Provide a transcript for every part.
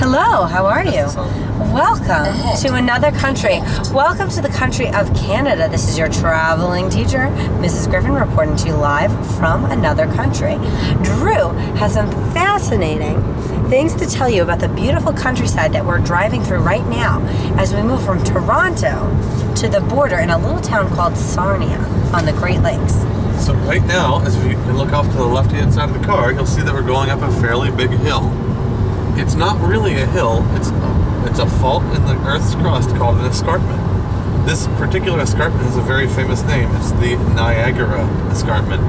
Hello, how are you? Welcome to another country. Welcome to the country of Canada. This is your traveling teacher, Mrs. Griffin, reporting to you live from another country. Drew has some fascinating things to tell you about the beautiful countryside that we're driving through right now as we move from Toronto to the border in a little town called Sarnia on the Great Lakes. So right now, as we can look off to the left-hand side of the car, you'll see that we're going up a fairly big hill. It's not really a hill, it's a fault in the Earth's crust called an escarpment. This particular escarpment has a very famous name. It's the Niagara Escarpment.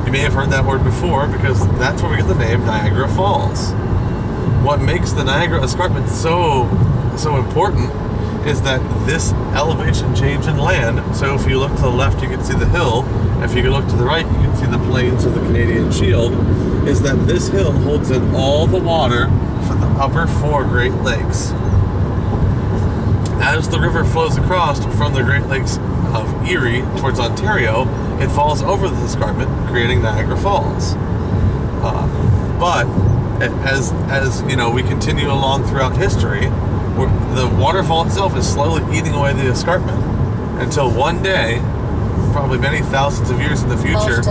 You may have heard that word before because that's where we get the name Niagara Falls. What makes the Niagara Escarpment so important is that this elevation change in land, so if you look to the left you can see the hill, if you look to the right you can see the plains of the Canadian Shield, is that this hill holds in all the water for the upper 4 Great Lakes. As the river flows across from the Great Lakes of Erie towards Ontario, it falls over the escarpment, creating Niagara Falls. But as you know, we continue along throughout history, the waterfall itself is slowly eating away the escarpment until one day, probably many thousands of years in the future,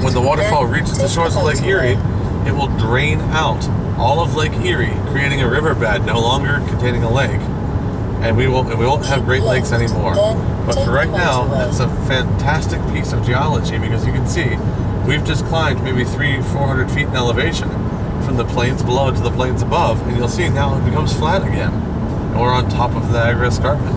when the waterfall reaches the shores of Lake Erie, it will drain out all of Lake Erie, creating a riverbed no longer containing a lake, and we won't have Great Lakes anymore. But for right now, that's a fantastic piece of geology because you can see we've just climbed maybe 300-400 feet in elevation from the plains below to the plains above, and you'll see now it becomes flat again, and we're on top of the Niagara Escarpment.